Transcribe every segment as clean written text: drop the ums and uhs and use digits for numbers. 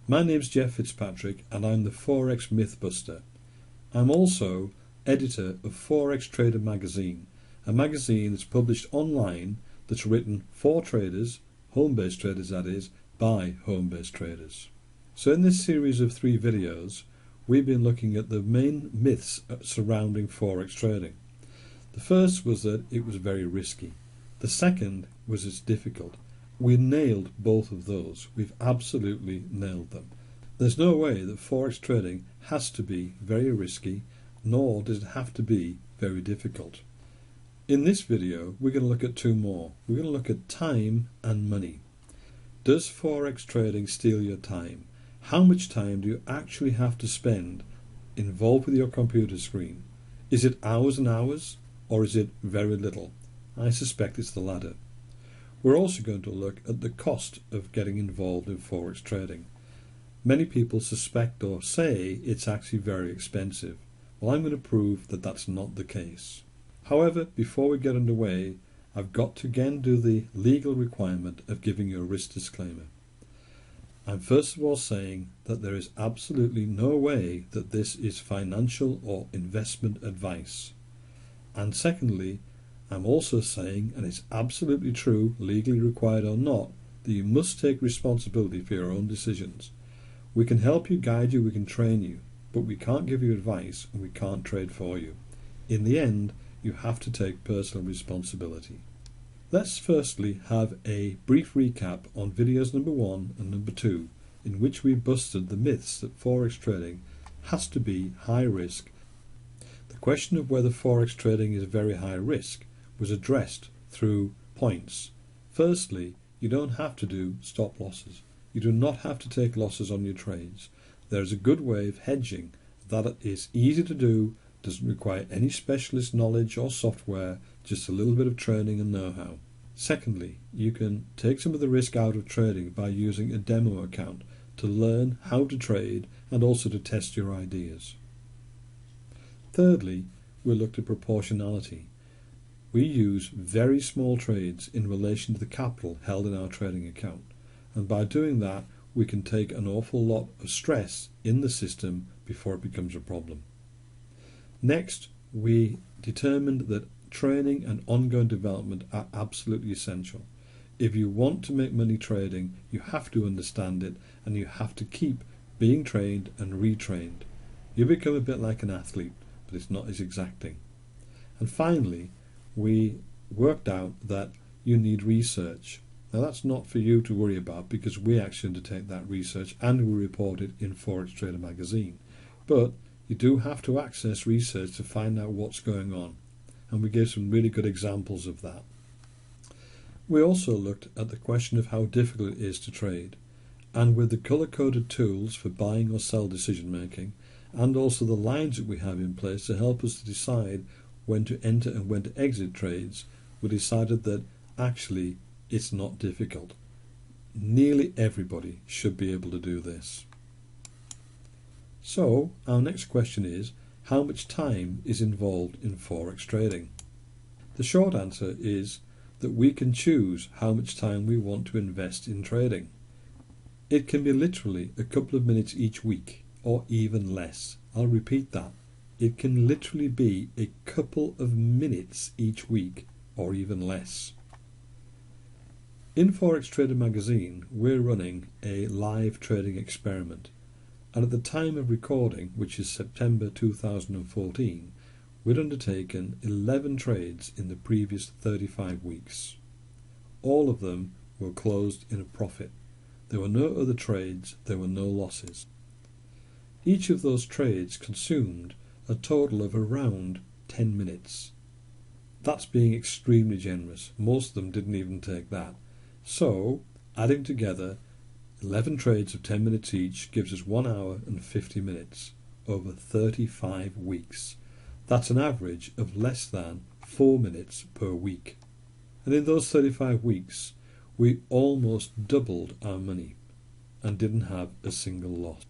My name's Jeff Fitzpatrick and I'm the Forex Mythbuster. I'm also editor of Forex Trading magazine, a magazine that's published online that's written for traders, home-based traders that is, by home-based traders. So in this series of 3 videos, we've been looking at the main myths surrounding Forex trading. The first was that it was very risky. The second was it's difficult. We nailed both of those. We've absolutely nailed them. There's no way that Forex trading has to be very risky, nor does it have to be very difficult. In this video, we're going to look at 2 more. We're going to look at time and money. Does Forex trading steal your time? How much time do you actually have to spend involved with your computer screen? Is it hours and hours, or is it very little? I suspect it's the latter. We're also going to look at the cost of getting involved in Forex trading. Many people suspect or say it's actually very expensive. Well, I'm going to prove that that's not the case. However, before we get underway, I've got to again do the legal requirement of giving you a risk disclaimer. I'm first of all saying that there is absolutely no way that this is financial or investment advice. And secondly, I'm also saying, and it's absolutely true, legally required or not, that you must take responsibility for your own decisions. We can help you, guide you, we can train you, but we can't give you advice and we can't trade for you. In the end, you have to take personal responsibility. Let's firstly have a brief recap on videos number 1 and number 2, in which we busted the myths that Forex trading has to be high risk. The question of whether Forex trading is very high risk was addressed through points. Firstly, you don't have to do stop losses. You do not have to take losses on your trades. There is a good way of hedging that is easy to do, doesn't require any specialist knowledge or software, just a little bit of training and know-how. Secondly, you can take some of the risk out of trading by using a demo account to learn how to trade and also to test your ideas. Thirdly, we looked at proportionality. We use very small trades in relation to the capital held in our trading account, and by doing that we can take an awful lot of stress in the system before it becomes a problem. Next, we determined that training and ongoing development are absolutely essential. If you want to make money trading, you have to understand it and you have to keep being trained and retrained. You become a bit like an athlete, but it's not as exacting. And finally, we worked out that you need research. Now that's not for you to worry about because we actually undertake that research and we report it in Forex Trading magazine. But you do have to access research to find out what's going on, and we gave some really good examples of that. We also looked at the question of how difficult it is to trade, and with the colour-coded tools for buying or sell decision making, and also the lines that we have in place to help us to decide when to enter and when to exit trades, we decided that actually it's not difficult. Nearly everybody should be able to do this. So our next question is, how much time is involved in Forex trading? The short answer is that we can choose how much time we want to invest in trading. It can be literally a couple of minutes each week, or even less. I'll repeat that. It can literally be a couple of minutes each week, or even less. In Forex Trading magazine, we're running a live trading experiment. And at the time of recording, which is September 2014, we'd undertaken 11 trades in the previous 35 weeks. All of them were closed in a profit. There were no other trades, there were no losses. Each of those trades consumed a total of around 10 minutes. That's being extremely generous. Most of them didn't even take that. So, adding together 11 trades of 10 minutes each gives us 1 hour and 50 minutes over 35 weeks. That's an average of less than 4 minutes per week. And in those 35 weeks, we almost doubled our money and didn't have a single loss.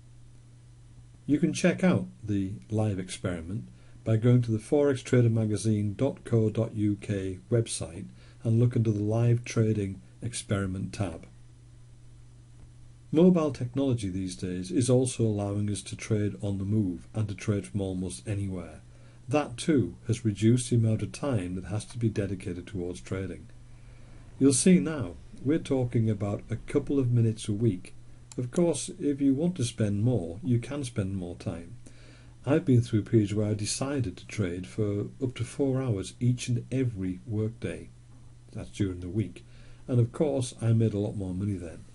You can check out the live experiment by going to the forextradermagazine.co.uk website and look under the live trading experiment tab. Mobile technology these days is also allowing us to trade on the move and to trade from almost anywhere. That too has reduced the amount of time that has to be dedicated towards trading. You'll see now, we're talking about a couple of minutes a week. Of course, if you want to spend more, you can spend more time. I've been through periods where I decided to trade for up to 4 hours each and every workday. That's during the week. And of course, I made a lot more money then.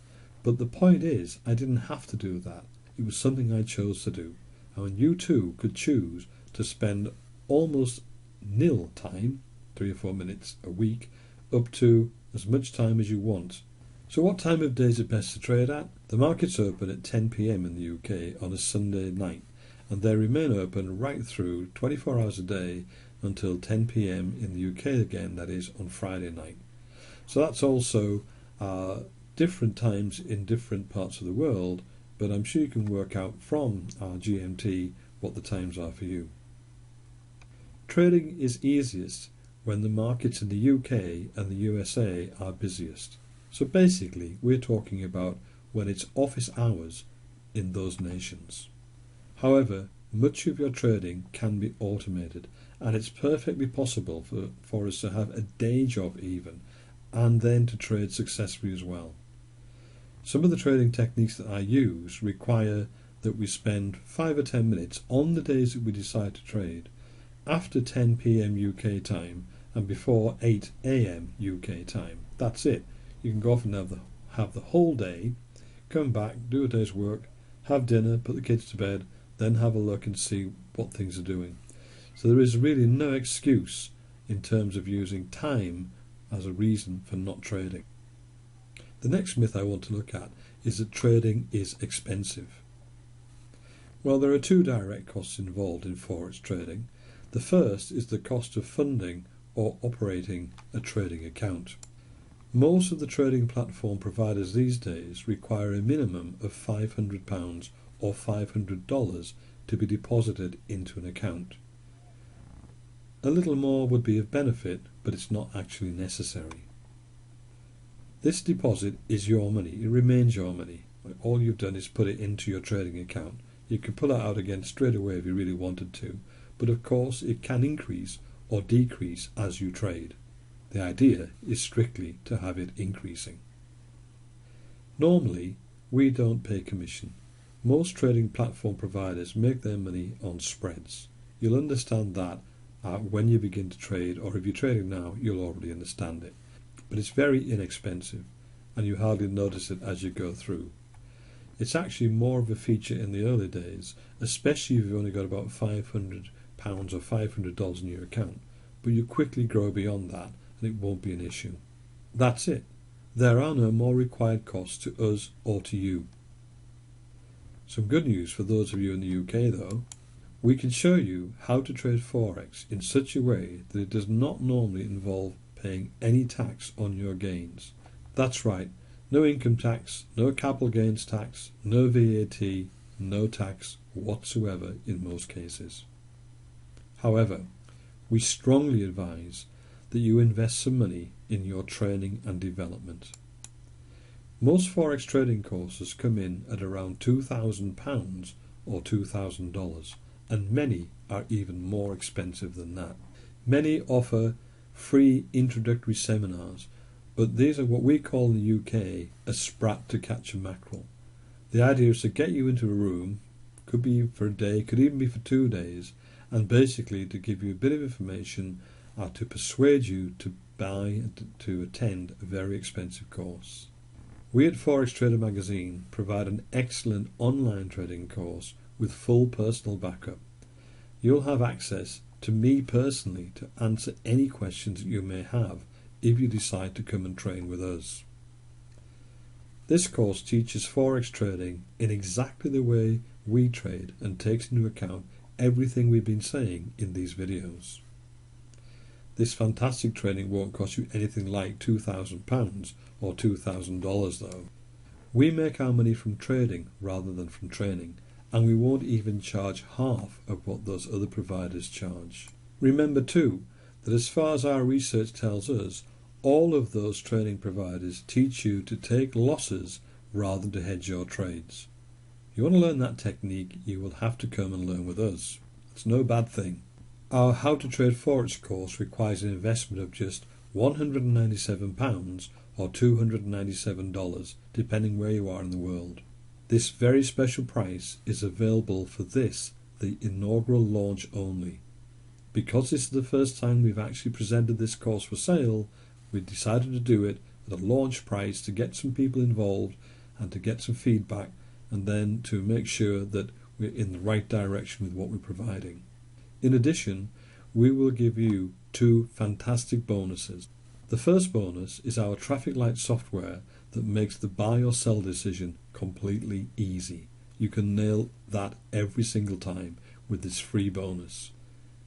But the point is, I didn't have to do that. It was something I chose to do. And you too could choose to spend almost nil time, 3 or 4 minutes a week, up to as much time as you want. So what time of day is it best to trade at? The markets open at 10 p.m. in the UK on a Sunday night, and they remain open right through 24 hours a day until 10 p.m. in the UK again, that is on Friday night. So that's also different times in different parts of the world, but I'm sure you can work out from GMT what the times are for you. Trading is easiest when the markets in the UK and the USA are busiest. So basically, we're talking about when it's office hours in those nations. However, much of your trading can be automated, and it's perfectly possible for us to have a day job even, and then to trade successfully as well. Some of the trading techniques that I use require that we spend 5 or 10 minutes on the days that we decide to trade, after 10 p.m. UK time and before 8 a.m. UK time. That's it. You can go off and have the whole day, come back, do a day's work, have dinner, put the kids to bed, then have a look and see what things are doing. So there is really no excuse in terms of using time as a reason for not trading. The next myth I want to look at is that trading is expensive. Well, there are 2 direct costs involved in Forex trading. The first is the cost of funding or operating a trading account. Most of the trading platform providers these days require a minimum of £500 or $500 to be deposited into an account. A little more would be of benefit, but it's not actually necessary. This deposit is your money. It remains your money. All you've done is put it into your trading account. You can pull it out again straight away if you really wanted to, but of course it can increase or decrease as you trade. The idea is strictly to have it increasing. Normally, we don't pay commission. Most trading platform providers make their money on spreads. You'll understand that when you begin to trade, or if you're trading now, you'll already understand it. But it's very inexpensive, and you hardly notice it as you go through. It's actually more of a feature in the early days, especially if you've only got about £500 or $500 in your account. But you quickly grow beyond that, and it won't be an issue. That's it. There are no more required costs to us or to you. Some good news for those of you in the UK though. We can show you how to trade Forex in such a way that it does not normally involve paying any tax on your gains. That's right, no income tax, no capital gains tax, no VAT, no tax whatsoever in most cases. However, we strongly advise that you invest some money in your training and development. Most Forex trading courses come in at around £2,000 or $2,000, and many are even more expensive than that. Many offer free introductory seminars, but these are what we call in the UK a sprat to catch a mackerel. The idea is to get you into a room, could be for a day, could even be for 2 days, and basically to give you a bit of information to persuade you to buy and to attend a very expensive course. We at Forex Trading magazine provide an excellent online trading course with full personal backup. You'll have access to me personally to answer any questions that you may have if you decide to come and train with us. This course teaches Forex trading in exactly the way we trade and takes into account everything we've been saying in these videos. This fantastic training won't cost you anything like £2,000 or $2,000 though. We make our money from trading rather than from training, and we won't even charge half of what those other providers charge. Remember too that as far as our research tells us, all of those training providers teach you to take losses rather than to hedge your trades. If you want to learn that technique, you will have to come and learn with us. It's no bad thing. Our How to Trade Forex course requires an investment of just £197 or $297, depending where you are in the world. This very special price is available for the inaugural launch only. Because this is the first time we've actually presented this course for sale, we decided to do it at a launch price to get some people involved and to get some feedback, and then to make sure that we're in the right direction with what we're providing. In addition, we will give you 2 fantastic bonuses. The first bonus is our traffic light software that makes the buy or sell decision completely easy. You can nail that every single time with this free bonus.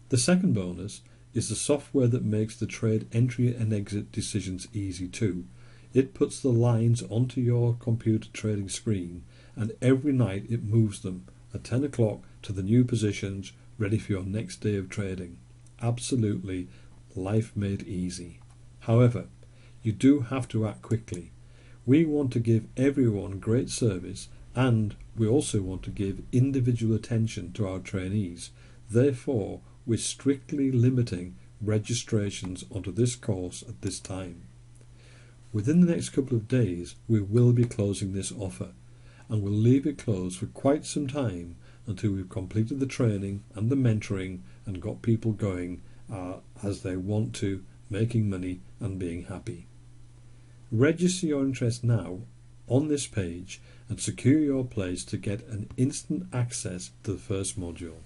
The second bonus is the software that makes the trade entry and exit decisions easy too. It puts the lines onto your computer trading screen, and every night it moves them at 10 o'clock to the new positions ready for your next day of trading. Absolutely life made easy. However, you do have to act quickly. We want to give everyone great service, and we also want to give individual attention to our trainees. Therefore, we're strictly limiting registrations onto this course at this time. Within the next couple of days, we will be closing this offer, and we'll leave it closed for quite some time until we've completed the training and the mentoring and got people going as they want to, making money and being happy. Register your interest now on this page and secure your place to get an instant access to the first module.